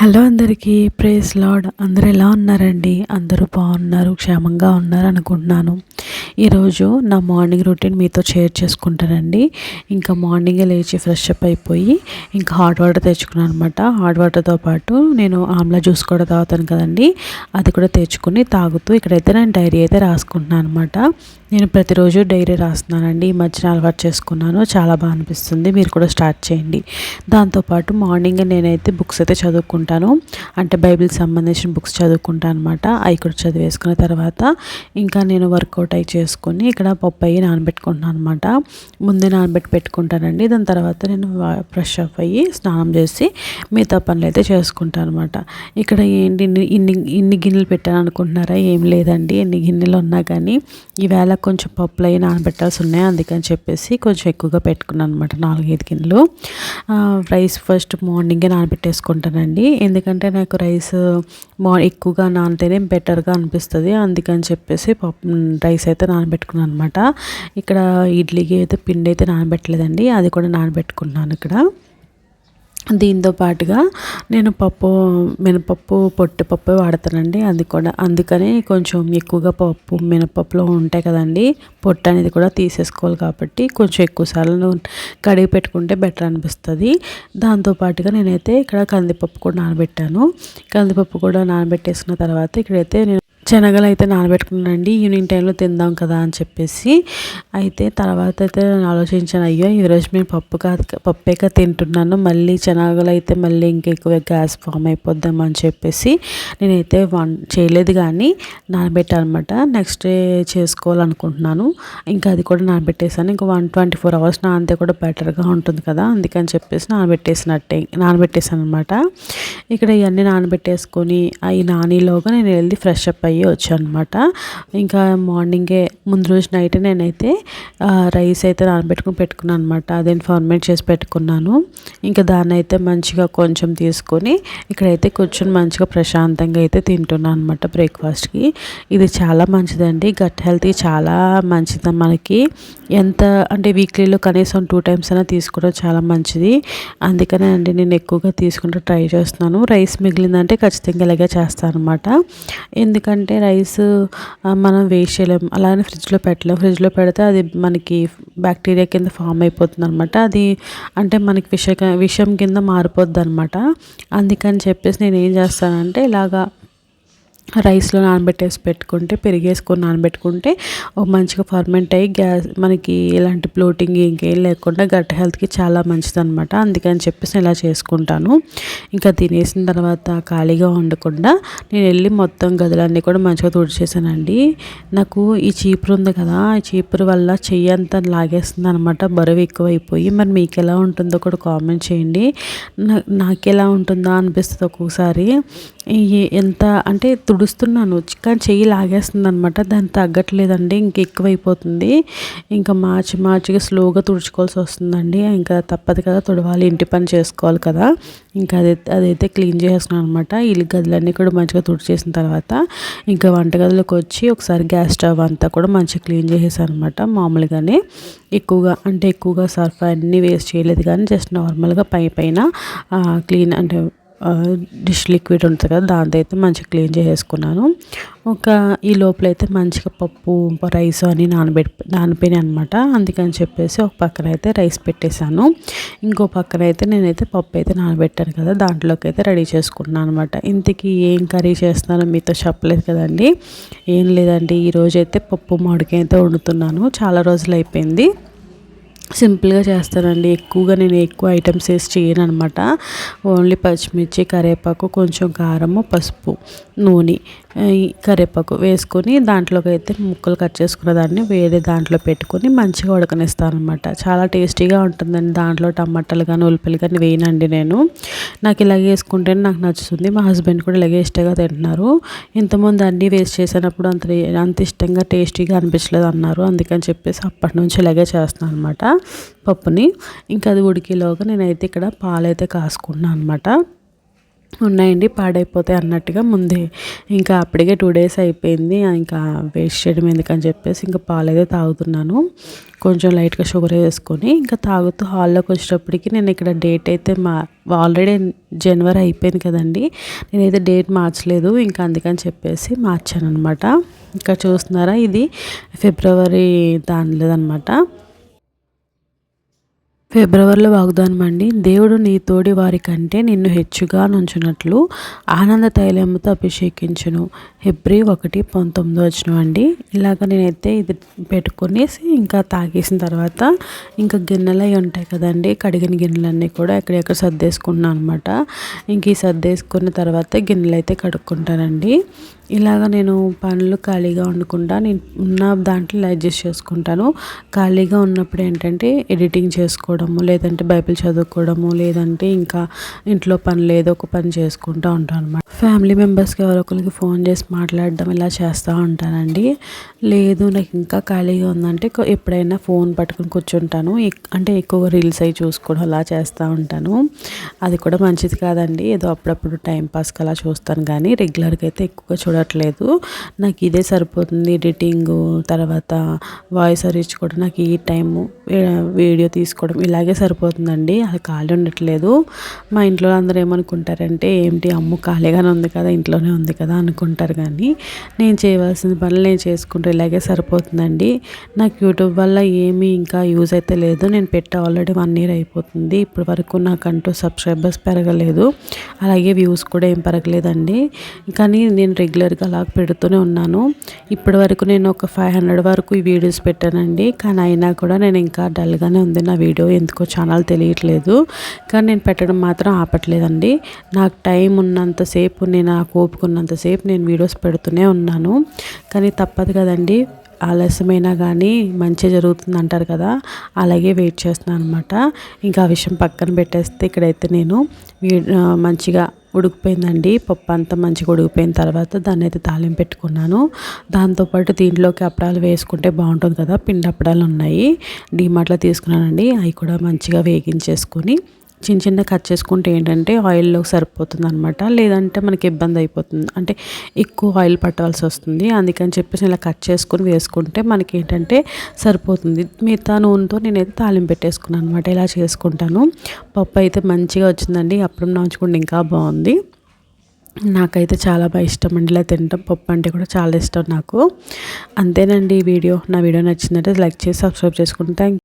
Hello అందరికీ praise lord. అందరూ ఎలా ఉన్నారండి? అందరూ బాగున్నారు, క్షేమంగా ఉన్నారు అనుకుంటున్నాను. ఈరోజు నా మార్నింగ్ రొటీన్ మీతో షేర్ చేసుకుంటానండి. ఇంకా మార్నింగే లేచి ఫ్రెష్ అప్ అయిపోయి ఇంకా హాట్ వాటర్ తెచ్చుకున్నాను అనమాట. హాట్ వాటర్తో పాటు నేను ఆమ్లా జ్యూస్ కూడా తాగుతాను కదండి, అది కూడా తెచ్చుకుని తాగుతూ ఇక్కడైతే నేను డైరీ అయితే రాసుకుంటున్నాను అనమాట. నేను ప్రతిరోజు డైరీ రాస్తున్నానండి. ఈ మధ్యన అలవాటు చేసుకున్నాను, చాలా బాగా అనిపిస్తుంది. మీరు కూడా స్టార్ట్ చేయండి. దాంతోపాటు మార్నింగ్ నేనైతే బుక్స్ అయితే చదువుకుంటాను, అంటే బైబిల్కి సంబంధించిన బుక్స్ చదువుకుంటాను అనమాట. అవి కూడా చదివేసుకున్న తర్వాత ఇంకా నేను వర్కౌట్ అయి చేసుకొని ఇక్కడ పప్పు అయ్యి నానబెట్టుకుంటున్నాను అనమాట. ముందే నానబెట్టి పెట్టుకుంటానండి. దాని తర్వాత నేను ఫ్రెష్ అప్ అయ్యి స్నానం చేసి మిగతా పనులు అయితే చేసుకుంటాను అనమాట. ఇక్కడ ఏంటి ఇన్ని గిన్నెలు పెట్టాను అనుకుంటున్నారా? ఏం లేదండి, ఎన్ని గిన్నెలు ఉన్నా కానీ ఈవేళ కొంచెం పప్పులు అవి నానబెట్టాల్సి ఉన్నాయి, అందుకని చెప్పేసి కొంచెం ఎక్కువగా పెట్టుకున్నాను అనమాట. 4-5 గిన్నెలు. రైస్ ఫస్ట్ మార్నింగే నానబెట్టేసుకుంటానండి, ఎందుకంటే నాకు రైస్ ఎక్కువగా నానితేనే బెటర్గా అనిపిస్తుంది. అందుకని చెప్పేసి రైస్ అయితే నానబెట్టుకున్నాను అనమాట. ఇక్కడ ఇడ్లీకి అయితే పిండి అయితే నానబెట్టలేదండి, అది కూడా నానబెట్టుకున్నాను ఇక్కడ. దీంతో పాటుగా నేను మినపప్పు పొట్టిపప్పు వాడతానండి. అది కూడా అందుకని కొంచెం ఎక్కువగా పప్పు మినపప్పులో ఉంటాయి కదండి, పొట్టు అనేది కూడా తీసేసుకోవాలి కాబట్టి కొంచెం ఎక్కువసార్లు కడిగి పెట్టుకుంటే బెటర్ అనిపిస్తుంది. దాంతోపాటుగా నేనైతే ఇక్కడ కందిపప్పు కూడా నానబెట్టాను. కందిపప్పు కూడా నానబెట్టేసుకున్న తర్వాత ఇక్కడైతే నేను శనగలు అయితే నానబెట్టుకున్నానండి, ఈవినింగ్ టైంలో తిందాం కదా అని చెప్పేసి. అయితే తర్వాత అయితే నేను ఆలోచించాను, అయ్యో ఈరోజు నేను పప్పేక తింటున్నాను, మళ్ళీ శనగలు అయితే మళ్ళీ ఇంకెక్కువ గ్యాస్ ఫామ్ అయిపోద్దాం అని చెప్పేసి నేనైతే చేయలేదు, కానీ నానబెట్టానమాట. నెక్స్ట్ డే చేసుకోవాలనుకుంటున్నాను. ఇంకా అది కూడా నానబెట్టేసాను. ఇంకా 124 hours నానితే కూడా బెటర్గా ఉంటుంది కదా, అందుకని చెప్పేసి నానబెట్టేసాను అనమాట. ఇక్కడ ఇవన్నీ నానబెట్టేసుకొని అవి నానిలోగా నేను వెళ్ళి ఫ్రెష్ అప్ అయ్యి వచ్చాను అనమాట. ఇంకా మార్నింగే ముందు రోజు నైట్ నేనైతే రైస్ అయితే పెట్టుకున్నాను అనమాట. అదే ఫర్మెంట్ చేసి పెట్టుకున్నాను. ఇంకా దాన్ని అయితే మంచిగా కొంచెం తీసుకొని ఇక్కడైతే కూర్చొని మంచిగా ప్రశాంతంగా అయితే తింటున్నాను అనమాట బ్రేక్ఫాస్ట్కి. ఇది చాలా మంచిదండి, గట్ హెల్త్కి చాలా మంచిది మనకి. ఎంత అంటే వీక్లీలో కనీసం 2 times అయినా తీసుకోవడం చాలా మంచిది. అందుకనే అండి నేను ఎక్కువగా తీసుకుంటూ ట్రై చేస్తున్నాను. రైస్ మిగిలిందంటే ఖచ్చితంగా ఇలాగే చేస్తాను అనమాట. ఎందుకంటే రైస్ మనం వేస్ట్ చేయలేము, అలానే ఫ్రిడ్జ్లో పెట్టలేము. ఫ్రిడ్జ్లో పెడితే అది మనకి బ్యాక్టీరియా కింద ఫామ్ అయిపోతుంది అనమాట. అది అంటే మనకి విషం కింద మారిపోద్ది అనమాట. అందుకని చెప్పేసి నేను ఏం చేస్తానంటే ఇలాగా రైస్లో నానబెట్టేసి పెట్టుకుంటే, పెరిగేసుకొని నానబెట్టుకుంటే మంచిగా ఫర్మెంట్ అయ్యి మనకి ఎలాంటి బ్లోటింగ్ ఇంకేం లేకుండా గట్ హెల్త్కి చాలా మంచిది అనమాట. అందుకని చెప్పేసి ఇలా చేసుకుంటాను. ఇంకా తినేసిన తర్వాత ఖాళీగా ఉండకుండా నేను వెళ్ళి మొత్తం గదులన్నీ కూడా మంచిగా తుడిచేసానండి. నాకు ఈ చీపురు ఉంది కదా, ఈ చీపురు వల్ల చెయ్యి అంతా లాగేస్తుంది అనమాట, బరువు ఎక్కువైపోయి. మరి మీకు ఎలా ఉంటుందో కూడా కామెంట్ చేయండి. నాకు ఎలా ఉంటుందో అనిపిస్తుంది ఒక్కొక్కసారి. ఎంత అంటే తుడుస్తున్నాను కానీ చెయ్యి లాగేస్తుంది అనమాట, దాన్ని తగ్గట్లేదండి, ఇంక ఎక్కువైపోతుంది. ఇంకా మార్చిగా స్లోగా తుడుచుకోవాల్సి వస్తుందండి. ఇంకా తప్పదు కదా, తుడవాలి, ఇంటి పని చేసుకోవాలి కదా. ఇంకా అదైతే క్లీన్ చేసేస్తున్నాను అనమాట. ఇల్లు గదులన్నీ కూడా మంచిగా తుడిచేసిన తర్వాత ఇంకా వంటగదిలోకి వచ్చి ఒకసారి గ్యాస్ స్టవ్ అంతా కూడా మంచిగా క్లీన్ చేసేసాను అనమాట. మామూలుగానే ఎక్కువగా సర్ఫ్ అన్నీ వేస్ట్ చేయలేదు, కానీ జస్ట్ నార్మల్గా పైన క్లీన్ అంటే డిష్ లిక్విడ్ ఉంటుంది కదా, దాంతో అయితే మంచిగా క్లీన్ చేసేసుకున్నాను. ఈ లోపల అయితే మంచిగా పప్పు రైస్ అని నానిపోయినాయి అనమాట. అందుకని చెప్పేసి ఒక పక్కన అయితే రైస్ పెట్టేశాను, ఇంకో పక్కన అయితే నేనైతే పప్పు అయితే నానబెట్టాను కదా, దాంట్లోకి అయితే రెడీ చేసుకున్నాను అనమాట. ఇంతకీ ఏం కర్రీ చేస్తున్నానో మీతో చెప్పలేదు కదండి. ఏం లేదండి, ఈరోజు అయితే పప్పు మామిడికాయ అయితే వండుతున్నాను. చాలా రోజులు అయిపోయింది. సింపుల్గా చేస్తానండి, నేను ఎక్కువ ఐటమ్స్ వేసి చేయను అనమాట. ఓన్లీ పచ్చిమిర్చి, కరివేపాకు, కొంచెం కారము, పసుపు, నూనె, కరివేపాకు వేసుకొని దాంట్లోకి అయితే ముక్కలు కట్ చేసుకున్న దాన్ని వేరే దాంట్లో పెట్టుకొని మంచిగా ఉడకనిస్తాను అనమాట. చాలా టేస్టీగా ఉంటుందండి. దాంట్లో టమాటాలు కానీ ఉల్లిపాయలు కానీ వేయనండి నేను. నాకు ఇలాగే వేసుకుంటేనే నాకు నచ్చుతుంది. మా హస్బెండ్ కూడా ఇలాగే ఇష్టంగా తింటున్నారు. ఇంతకుముందు అన్నీ వేస్ట్ చేసినప్పుడు అంత ఇష్టంగా టేస్టీగా అనిపించలేదు అన్నారు. అందుకని చెప్పేసి అప్పటి నుంచి ఇలాగే చేస్తున్నాను అనమాట పప్పుని. ఇంకా అది ఉడికేలోగా నేనైతే ఇక్కడ పాలైతే కాసుకున్నాను అనమాట. ఉన్నాయండి పాడైపోతాయి అన్నట్టుగా ముందే ఇంకా అప్పటికే 2 డేస్ అయిపోయింది. ఇంకా వేస్ట్ చేయడం ఎందుకని చెప్పేసి ఇంకా పాలైతే తాగుతున్నాను. కొంచెం లైట్‌గా షుగర్ వేసుకొని ఇంకా తాగుతూ హాల్లోకి వచ్చేటప్పటికి నేను ఇక్కడ డేట్ అయితే ఆల్రెడీ జనవరి అయిపోయింది కదండీ! నేనైతే డేట్ మార్చలేదు. ఇంకా అందుకని చెప్పేసి మార్చాననమాట. ఇక్కడ చూస్తున్నారా ఇది ఫిబ్రవరి దానిలోదనమాట. ఫిబ్రవరిలో వాగ్దానం అండి. దేవుడు నీ తోడి వారి కంటే నిన్ను హెచ్చుగా నుంచున్నట్లు ఆనంద తైలముతో అభిషేకించును. హెబ్రీ 1:19 అండి. ఇలాగ నేనైతే ఇది పెట్టుకునేసి ఇంకా తాగేసిన తర్వాత ఇంకా గిన్నెలు అవి ఉంటాయి కదండి, కడిగిన గిన్నెలన్నీ కూడా ఎక్కడెక్కడ సర్దేసుకున్నాను అనమాట. ఇంక ఈ సర్దేసుకున్న తర్వాత గిన్నెలు అయితే కడుక్కుంటానండి. ఇలాగ నేను పనులు ఖాళీగా ఉండకుండా నేను ఉన్న దాంట్లో అడ్జస్ట్ చేసుకుంటాను. ఖాళీగా ఉన్నప్పుడు ఏంటంటే ఎడిటింగ్ చేసుకోవడము, లేదంటే బైబిల్ చదువుకోవడము, లేదంటే ఇంకా ఇంట్లో పనులు ఏదో ఒక పని చేసుకుంటూ ఉంటాను అనమాట. ఫ్యామిలీ మెంబర్స్కి ఎవరొకరికి ఫోన్ చేసి మాట్లాడడం ఇలా చేస్తూ ఉంటానండి. లేదు నాకు ఇంకా ఖాళీగా ఉందంటే ఎప్పుడైనా ఫోన్ పట్టుకుని కూర్చుంటాను. అంటే ఎక్కువగా రీల్స్ అవి చూసుకోవడం అలా చేస్తూ ఉంటాను. అది కూడా మంచిది కాదండి. ఏదో అప్పుడప్పుడు టైంపాస్కి అలా చూస్తాను కానీ రెగ్యులర్గా అయితే ఎక్కువగా చూడట్లేదు. నాకు ఇదే సరిపోతుంది. ఎడిటింగు, తర్వాత వాయిస్ ఓవర్ ఇచ్చుకోవడం, నాకు ఈ టైము వీడియో తీసుకోవడం ఇలాగే సరిపోతుందండి. అది ఖాళీ ఉండట్లేదు. మా ఇంట్లో అందరూ ఏమనుకుంటారంటే ఏంటి అమ్ము ఖాళీగానే ఉంది కదా, ఇంట్లోనే ఉంది కదా అనుకుంటారు. కానీ నేను చేయవలసిన పనులు నేను చేసుకుంటూ ఇలాగే సరిపోతుందండి. నాకు యూట్యూబ్ వల్ల ఏమీ ఇంకా యూజ్ అయితే లేదు. నేను పెట్టి ఆల్రెడీ 1 ఇయర్ అయిపోతుంది. ఇప్పటి వరకు నాకంటూ సబ్స్క్రైబర్స్ పెరగలేదు, అలాగే వ్యూస్ కూడా ఏం పెరగలేదండి. కానీ నేను రెగ్యులర్గా అలా పెడుతూనే ఉన్నాను. ఇప్పటి వరకు నేను ఒక 500 వరకు ఈ వీడియోస్ పెట్టానండి. కానీ అయినా కూడా నేను ఇంకా డల్గానే ఉంది నా వీడియో, ఎందుకో ఛానల్ తెలియట్లేదు. కానీ నేను పెట్టడం మాత్రం ఆపట్లేదండి. నాకు టైం ఉన్నంతసేపు, నేను నాకు ఓపిక ఉన్నంతసేపు నేను వీడియోస్ పెడుతూనే ఉన్నాను. కానీ తప్పదు కదండి, ఆలస్యమైనా కానీ మంచి జరుగుతుంది అంటారు కదా, అలాగే వెయిట్ చేస్తున్నాను అనమాట. ఇంకా ఆ విషయం పక్కన పెట్టేస్తే ఇక్కడైతే నేను మంచిగా ఉడికిపోయిందండి. పప్పు అంతా మంచిగా ఉడికిపోయిన తర్వాత దాన్ని అయితే తాలింపు పెట్టుకున్నాను. దాంతోపాటు దీంట్లోకి అప్పడాలు వేసుకుంటే బాగుంటుంది కదా, పిండి అప్పడాలు ఉన్నాయి, డీమార్ట్లో తీసుకున్నానండి. అవి కూడా మంచిగా వేగించేసుకొని చిన్న చిన్న కట్ చేసుకుంటే ఏంటంటే ఆయిల్లో సరిపోతుంది అనమాట. లేదంటే మనకి ఇబ్బంది అయిపోతుంది, అంటే ఎక్కువ ఆయిల్ పట్టవలసి వస్తుంది. అందుకని చెప్పేసి ఇలా కట్ చేసుకొని వేసుకుంటే మనకి ఏంటంటే సరిపోతుంది. మిగతా నూనెతో నేనైతే తాలింపు పెట్టేసుకున్నాను అనమాట. ఇలా చేసుకుంటాను. పప్పు అయితే మంచిగా వచ్చిందండి. అప్పుడు నంచుకుంటే ఇంకా బాగుంది. నాకైతే చాలా బాగా ఇష్టం అండి ఇలా తినడం. పప్పు అంటే కూడా చాలా ఇష్టం నాకు. అంతేనండి ఈ వీడియో. నా వీడియో నచ్చిందంటే లైక్ చేసి సబ్స్క్రైబ్ చేసుకుంటే